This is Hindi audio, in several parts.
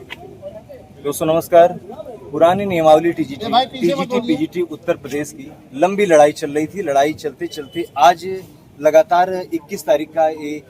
दोस्तों नमस्कार। पुरानी नियमावली टीजीटी पीजीटी उत्तर प्रदेश की लंबी लड़ाई चल रही थी। लड़ाई चलते चलते आज लगातार 21 तारीख का ये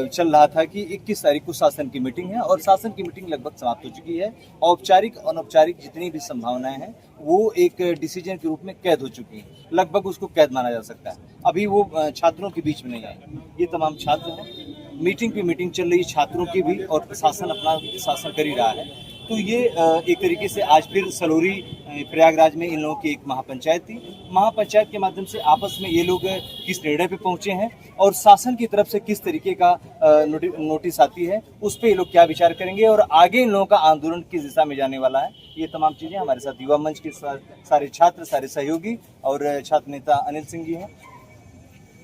चल रहा था कि 21 तारीख को शासन की मीटिंग है और शासन की मीटिंग लगभग समाप्त हो चुकी है। औपचारिक अनौपचारिक जितनी भी संभावनाएं हैं वो एक डिसीजन के रूप में कैद हो चुकी हैं। लगभग उसको कैद माना जा सकता है। अभी वो छात्रों के बीच में नहीं आए। ये तमाम छात्र हैं। मीटिंग पे मीटिंग चल रही है छात्रों की भी और प्रशासन अपना शासन कर ही रहा है। तो ये एक तरीके से आज फिर सलोरी प्रयागराज में इन लोगों की एक महापंचायत थी। महापंचायत के माध्यम से आपस में ये लोग किस निर्णय पे पहुंचे हैं और शासन की तरफ से किस तरीके का नोटिस आती है उस पर ये लोग क्या विचार करेंगे और आगे इन लोगों का आंदोलन किस दिशा में जाने वाला है। ये तमाम चीजें हमारे साथ युवा मंच के सारे छात्र, सारे सहयोगी और छात्र नेता अनिल सिंह जी हैं।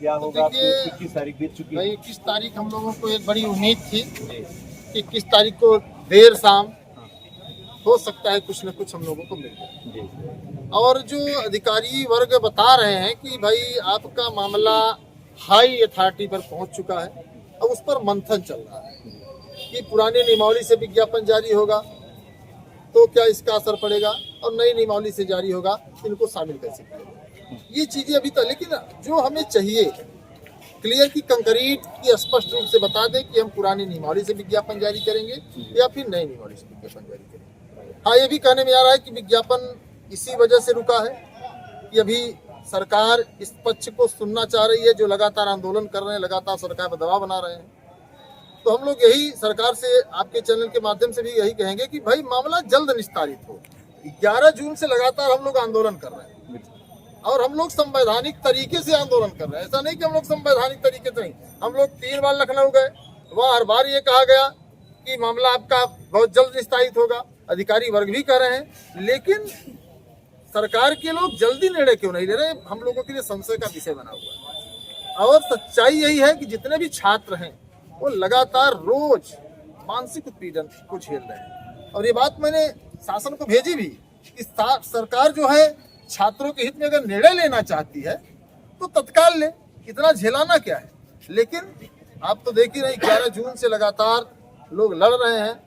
क्या होगा? 21 तारीख बीत चुकी है। 21 तारीख हम लोगों को एक बड़ी उम्मीद थी कि 21 तारीख को देर शाम हो सकता है कुछ न कुछ हम लोगों को मिल जाए। और जो अधिकारी वर्ग बता रहे हैं कि भाई आपका मामला हाई अथॉरिटी पर पहुंच चुका है, अब उस पर मंथन चल रहा है कि पुरानी नियमावली से विज्ञापन जारी होगा तो क्या इसका असर पड़ेगा और नई नियमावली से जारी होगा इनको शामिल कैसे करेगा। ये चीजें अभी तक, लेकिन जो हमें चाहिए क्लियर की कंक्रीट की स्पष्ट रूप से बता दें कि हम पुरानी नियमावली से विज्ञापन जारी करेंगे या फिर नई नियमावली से विज्ञापन जारी करेंगे। हाँ, ये भी कहने में आ रहा है कि विज्ञापन इसी वजह से रुका है कि अभी सरकार इस पक्ष को सुनना चाह रही है जो लगातार आंदोलन कर रहे हैं, लगातार सरकार पर दबाव बना रहे हैं। तो हम लोग यही सरकार से आपके चैनल के माध्यम से भी यही कहेंगे कि भाई मामला जल्द निस्तारित हो। 11 जून से लगातार हम लोग आंदोलन कर रहे हैं और हम लोग संवैधानिक तरीके से आंदोलन कर रहे हैं। ऐसा नहीं कि हम लोग संवैधानिक तरीके से नहीं, हम लोग 3 बार लखनऊ गए, वहाँ हर बार ये कहा गया कि मामला आपका बहुत जल्द निस्तारित होगा। अधिकारी वर्ग भी कह रहे हैं, लेकिन सरकार के लोग जल्दी निर्णय क्यों नहीं ले रहे, हम लोगों के लिए संशय का विषय बना हुआ है। और सच्चाई यही है कि जितने भी छात्र हैं वो लगातार रोज मानसिक उत्पीड़न को झेल रहे हैं। और ये बात मैंने शासन को भेजी भी कि सरकार जो है छात्रों के हित में अगर निर्णय लेना चाहती है तो तत्काल ले, इतना झेलाना क्या है। लेकिन आप तो देख ही रहे 11 जून से लगातार लोग लड़ रहे हैं।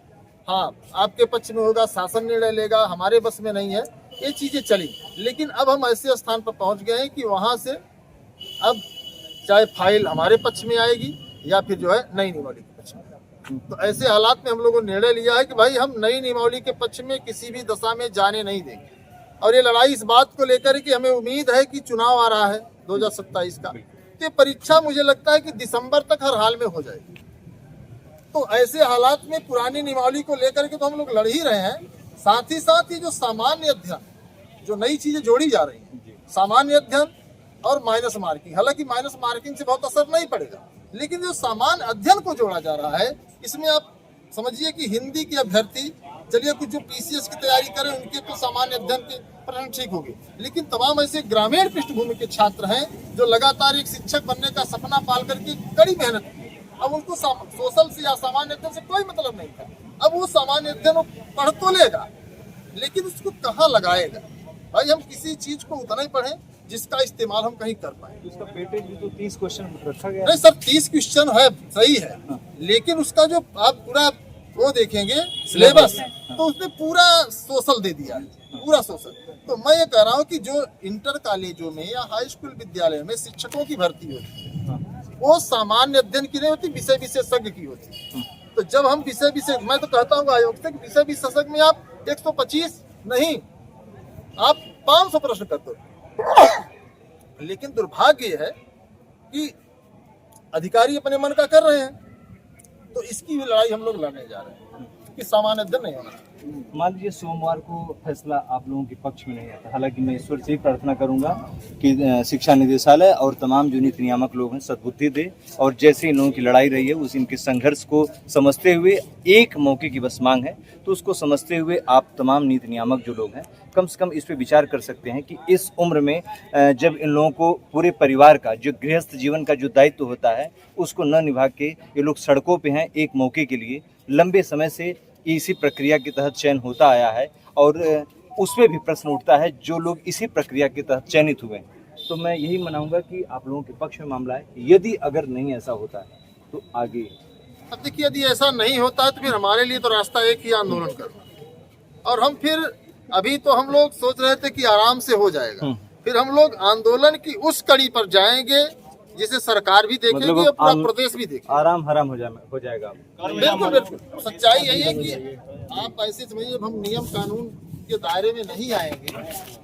हाँ, आपके पक्ष में होगा, शासन निर्णय लेगा, हमारे बस में नहीं है, ये चीजें चली। लेकिन अब हम ऐसे स्थान पर पहुंच गए हैं कि वहां से अब चाहे फाइल हमारे पक्ष में आएगी या फिर जो है नई नियमावली के पक्ष में। तो ऐसे हालात में हम लोगों ने निर्णय लिया है कि भाई हम नई नियमावली के पक्ष में किसी भी दशा में जाने नहीं देंगे। और ये लड़ाई इस बात को लेकर कि हमें उम्मीद है कि चुनाव आ रहा है 2027 का, तो परीक्षा मुझे लगता है कि दिसंबर तक हर हाल में हो जाएगी। तो ऐसे हालात में पुरानी नियमावली को लेकर के तो हम लोग लड़ ही रहे हैं। साथ ही साथ ये जो सामान्य अध्ययन, जो नई चीजें जोड़ी जा रही हैं, सामान्य अध्ययन और माइनस मार्किंग, हालांकि माइनस मार्किंग से बहुत असर नहीं पड़ेगा, लेकिन जो सामान्य अध्ययन को जोड़ा जा रहा है इसमें आप समझिए कि हिंदी के अभ्यर्थी, चलिए कुछ जो पीसीएस की तैयारी करें उनके तो सामान्य अध्ययन के प्रश्न ठीक होंगे, लेकिन तमाम ऐसे ग्रामीण पृष्ठभूमि के छात्र हैं जो लगातार एक शिक्षक बनने का सपना पाल करके कड़ी मेहनत की। अब उनको सोशल से या सामान्य अध्ययन से कोई मतलब नहीं था। अब वो सामान्य अध्ययन पढ़ तो लेगा, लेकिन उसको कहाँ लगाएगा। भाई हम किसी चीज को उतना ही पढ़ें जिसका इस्तेमाल हम कहीं कर पाए। उसका पेटेज भी तो 30 क्वेश्चन रखा गया। नहीं सर, 30 क्वेश्चन है, सही है, लेकिन उसका जो आप पूरा वो देखेंगे सिलेबस, तो उसने पूरा सोशल दे दिया, पूरा सोशल। तो मैं ये कह रहा हूँ कि जो इंटर कॉलेजों में या हाई स्कूल विद्यालय में शिक्षकों की भर्ती होती है वो सामान्य अध्ययन की नहीं होती, विषय विशेषज्ञ की होती। तो जब हम विषय विशेष, मैं तो कहता हूँ आयोग से कि विषय विशेषज्ञ में आप 125 नहीं, आप 500 प्रश्न करते हो। लेकिन दुर्भाग्य है कि अधिकारी अपने मन का कर रहे हैं। तो इसकी भी लड़ाई हम लोग लड़ने जा रहे हैं कि सामान्य अध्ययन नहीं होना। मान लीजिए सोमवार को फैसला आप लोगों के पक्ष में नहीं आता, हालांकि मैं ईश्वर से ही प्रार्थना करूंगा कि शिक्षा निदेशालय और तमाम जो नीति नियामक लोग हैं सद्बुद्धि दे और जैसे इन लोगों की लड़ाई रही है उस इनके संघर्ष को समझते हुए एक मौके की बस मांग है, तो उसको समझते हुए आप तमाम नीति नियामक जो लोग हैं कम से कम इस पर विचार कर सकते हैं कि इस उम्र में जब इन लोगों को पूरे परिवार का जो गृहस्थ जीवन का जो दायित्व होता है उसको न निभा के ये लोग सड़कों पे हैं एक मौके के लिए। लंबे समय से इसी प्रक्रिया के तहत चयन होता आया है और उसमें भी प्रश्न उठता है जो लोग इसी प्रक्रिया के तहत चयनित हुए हैं। तो मैं यही मनाऊंगा कि आप लोगों के पक्ष में मामला है। यदि अगर नहीं ऐसा होता है तो आगे अब देखिए, यदि ऐसा नहीं होता है तो फिर हमारे लिए तो रास्ता एक ही, आंदोलन करना। और हम फिर अभी तो हम लोग सोच रहे थे कि आराम से हो जाएगा, फिर हम लोग आंदोलन की उस कड़ी पर जाएंगे जिसे सरकार भी देखेगी मतलब और पूरा प्रदेश भी देखेगा। आराम हराम हो जाएगा। बिल्कुल बिल्कुल, सच्चाई यही है कि आप ऐसे समझिए, जब हम नियम कानून के दायरे में नहीं आएंगे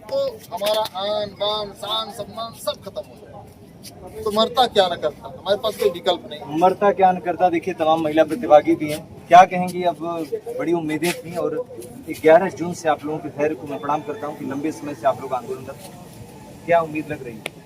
तो हमारा आन बान शान सम्मान सब खत्म हो जाएगा। तो मरता क्या न करता, हमारे पास कोई विकल्प नहीं। मरता क्या न करता। देखिए, तमाम महिला प्रतिभागी भी हैं, क्या कहेंगी? अब बड़ी उम्मीदें थी और 11 जून से आप लोगों के धैर्य को मैं प्रणाम करता हूँ कि लंबे समय से आप लोग आंदोलन करते हैं। क्या उम्मीद लग रही है?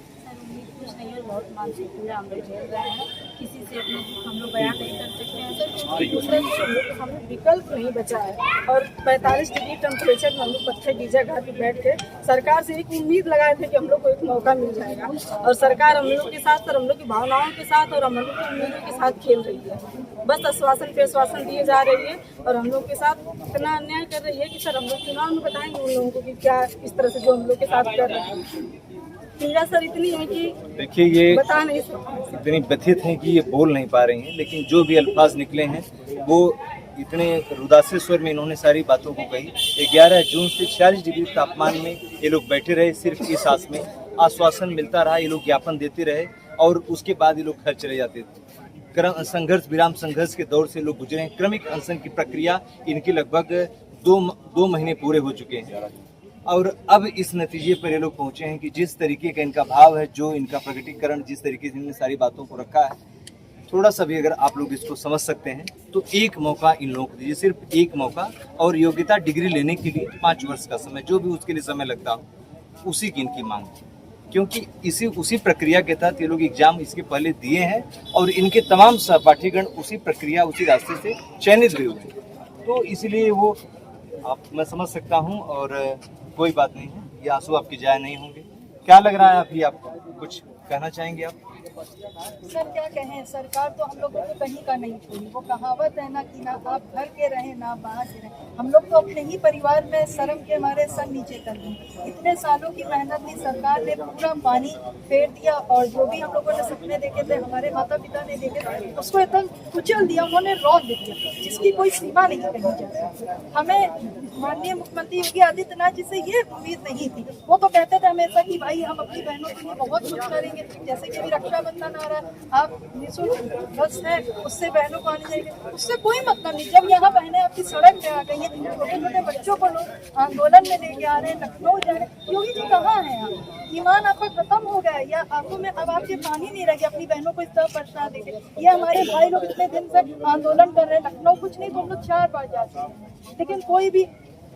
कुछ नहीं है, बहुत मानसिक पीड़ा हम लोग झेल रहे हैं, किसी से अपने दुख हम लोग बयान नहीं कर सकते हैं सर, क्योंकि दूसरे से हमें विकल्प नहीं बचा है। और 45 डिग्री टेम्परेचर में हम लोग पत्थर गिरजा घाट पे बैठ के सरकार से एक उम्मीद लगाए थे कि हम लोग को एक मौका मिल जाएगा, और सरकार हम लोग के साथ और हम लोग की भावनाओं के साथ और हम लोग की उम्मीदों के साथ खेल रही है। बस आश्वासन पे आश्वासन दिए जा रही है और हम लोग के साथ इतना अन्याय कर रही है कि सर हम लोग चुनाव में बताएंगे उन लोगों को कि क्या इस तरह से जो हम लोग के साथ कर रहे हैं। पीड़ा सर इतनी है कि देखिए, ये बता नहीं सकते, इतनी व्यथित हैं कि ये बोल नहीं पा रही हैं, लेकिन जो भी अल्फाज निकले हैं वो इतने रुदासे स्वर में इन्होंने सारी बातों को कही। 11 जून से 46 डिग्री तापमान में ये लोग बैठे रहे, सिर्फ इस आस में आश्वासन मिलता रहा, ये लोग ज्ञापन देते रहे और उसके बाद ये लोग घर चले जाते थे। संघर्ष विराम संघर्ष के दौर से लोग गुजरे हैं। क्रमिक अनशन की प्रक्रिया इनकी लगभग दो महीने पूरे हो चुके हैं और अब इस नतीजे पर ये लोग पहुंचे हैं कि जिस तरीके का इनका भाव है, जो इनका प्रकटीकरण, जिस तरीके से इन्होंने सारी बातों को रखा है, थोड़ा सा भी अगर आप लोग इसको समझ सकते हैं तो एक मौका इन लोगों को दीजिए, सिर्फ एक मौका। और योग्यता डिग्री लेने के लिए 5 वर्ष का समय, जो भी उसके लिए समय लगता हो, उसी की इनकी मांग थी, क्योंकि उसी प्रक्रिया के तहत ये लोग एग्जाम इसके पहले दिए हैं और इनके तमाम सहपाठीगण उसी प्रक्रिया, उसी रास्ते से चयनित भी हुए। तो इसलिए वो मैं समझ सकता हूँ और कोई बात नहीं है, ये आंसू आपके जाया नहीं होंगे। क्या लग रहा है अभी आपको? कुछ कहना चाहेंगे आप? सर क्या कहें, सरकार तो हम लोगों को कहीं का नहीं छोड़ी। वो कहावत है ना कि ना आप घर के रहे ना बाहर के रहे, हम लोग तो अपने ही परिवार में शर्म के हमारे सर नीचे कर दिए। इतने सालों की मेहनत थी, सरकार ने पूरा पानी फेर दिया और जो भी हम लोगों ने सपने देखे थे, हमारे माता पिता ने देखे थे, उसको एकदम कुचल दिया, उन्होंने रौंद दिया, जिसकी कोई सीमा नहीं कही जाती। हमें माननीय मुख्यमंत्री योगी आदित्यनाथ जी से ये उम्मीद नहीं थी। वो तो कहते थे हमेशा कि भाई हम अपनी बहनों के लिए बहुत कुछ करेंगे, जैसे कि अभी रक्षाबंधन आ रहा है, आप निःशुल्क बस है उससे बहनों को आने जाएंगे, उससे कोई मतलब नहीं। जब यहाँ बहनें आपकी सड़क पे आ गई हैं, छोटे छोटे बच्चों को लोग आंदोलन में लेके आ रहे हैं, लखनऊ जा रहे हैं, योगी जी कहाँ हैं आप? ईमान आपका खत्म हो गया है या आंखों में अब आपके पानी नहीं रह गया अपनी बहनों को इस तरह परेशान देखे? ये हमारे भाई लोग इतने दिन से आंदोलन कर रहे हैं, लखनऊ कुछ नहीं तो हम लोग 4 बार जाते हैं, लेकिन कोई भी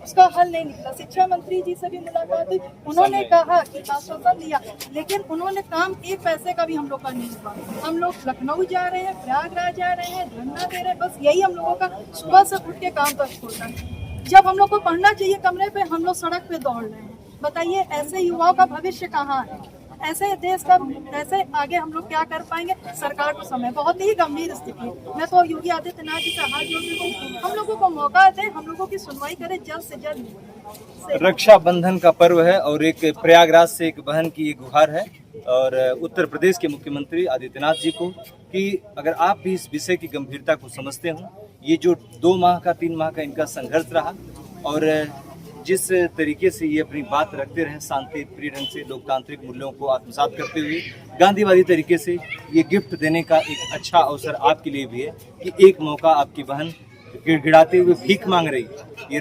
उसका हल नहीं निकला। शिक्षा मंत्री जी से भी मुलाकात हुई, उन्होंने कहा कि आश्वासन दिया, लेकिन उन्होंने काम एक पैसे का भी हम लोग का नहीं हुआ। हम लोग लखनऊ जा रहे हैं, प्रयागराज जा रहे हैं, धरना दे रहे हैं, बस यही हम लोगों का सुबह से उठ के काम तक होता है। जब हम लोग को पढ़ना चाहिए कमरे पे, हम लोग सड़क पे दौड़ रहे हैं। बताइए ऐसे युवाओं का भविष्य कहाँ है? ऐसे देश का ऐसे आगे हम लोग क्या कर पाएंगे? सरकार को समय बहुत ही गंभीर स्थिति है। मैं तो योगी आदित्यनाथ जी से हाथ जोड़ती हूँ, हम लोगों को मौका दे, हम लोगों की सुनवाई करे जल्द से जल्द। रक्षाबंधन का पर्व है और एक प्रयागराज से एक बहन की ये गुहार है और उत्तर प्रदेश के मुख्यमंत्री आदित्यनाथ जी को कि अगर आप भी इस विषय की गंभीरता को समझते हो, ये जो 2 माह का 3 माह का इनका संघर्ष रहा और जिस तरीके से ये अपनी बात रखते रहे, शांति प्रिय ढंग से लोकतांत्रिक मूल्यों को आत्मसात करते हुए गांधीवादी तरीके से, ये गिफ्ट देने का एक अच्छा अवसर आपके लिए भी है कि एक मौका आपकी बहन गिड़गिड़ाते हुए भीख मांग रही। ये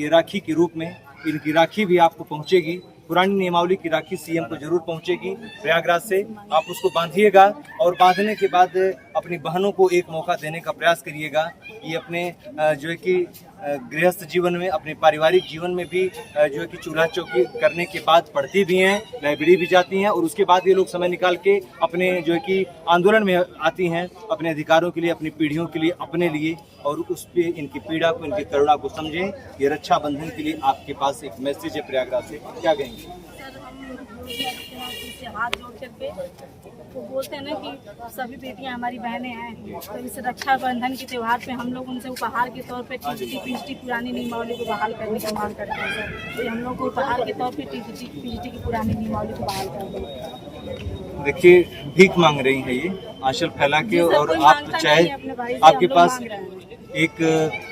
राखी के रूप में इनकी राखी भी आपको पहुंचेगी, पुरानी नियमावली की राखि सीएम को जरूर पहुंचेगी प्रयागराज से। आप उसको बांधिएगा और बांधने के बाद अपनी बहनों को एक मौका देने का प्रयास करिएगा। ये अपने जो है कि गृहस्थ जीवन में, अपने पारिवारिक जीवन में भी जो है कि चूल्हा चौकी करने के बाद पढ़ती भी हैं, लाइब्रेरी भी जाती हैं और उसके बाद ये लोग समय निकाल के अपने जो है कि आंदोलन में आती हैं अपने अधिकारों के लिए, अपनी पीढ़ियों के लिए, अपने लिए। और उस पे इनकी पीड़ा को, इनकी करुणा को समझें। ये रक्षाबंधन के लिए आपके पास एक मैसेज है प्रयागराज से, क्या कहेंगे? सर हम योगी आदित्यनाथ जी से हाथ जोड़ करके वो बोलते हैं ना कि सभी बेटियां हमारी बहनें हैं, तो इस रक्षाबंधन के त्यौहार पे हम लोग उनसे उपहार के तौर पे टीजीटी पीजीटी पुरानी नियमावली को बहाल करने की मांग करते हैं सर। तो हम लोग को उपहार के तौर पे टीजीटी पीजीटी की पुरानी नियमावली को बहाल कर दें। देखिए, भीख मांग रही है ये आंचल फैला के, जी सर, और कोई आप मांगता चाहे नहीं है अपने भाई से, आपके हम लोग पास मांग रहे हैं। एक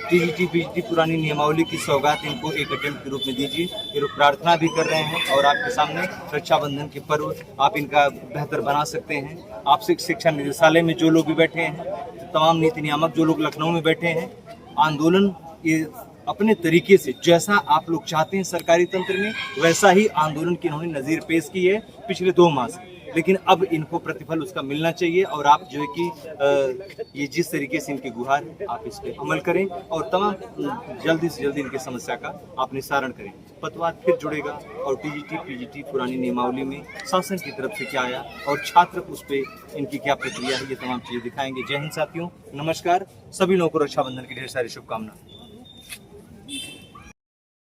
टीजीटी पीजीटी पुरानी नियमावली की सौगात इनको एक अटेम्प्ट के रूप में दीजिए। ये लोग प्रार्थना भी कर रहे हैं और आपके सामने रक्षाबंधन के पर्व आप इनका बेहतर बना सकते हैं। आपसे शिक्षा निदेशालय में जो लोग भी बैठे हैं, तमाम नीति नियामक जो लोग लखनऊ में बैठे हैं, आंदोलन ये अपने तरीके से जैसा आप लोग चाहते हैं सरकारी तंत्र में, वैसा ही आंदोलन की इन्होंने नज़ीर पेश की है पिछले 2 माह से। लेकिन अब इनको प्रतिफल उसका मिलना चाहिए, और आप जो है कि ये जिस तरीके से इनकी गुहार है आप इस पर अमल करें और तमाम जल्दी से जल्दी इनकी समस्या का आप निस्तारण करें। पतवार फिर जुड़ेगा और टीजीटी पीजीटी पुरानी नियमावली में शासन की तरफ से क्या आया और छात्र उस पर इनकी क्या प्रक्रिया है, ये तमाम चीज़ें दिखाएंगे। जय हिंद साथियों, नमस्कार। सभी लोगों को रक्षाबंधन की ढेर सारी शुभकामनाएं।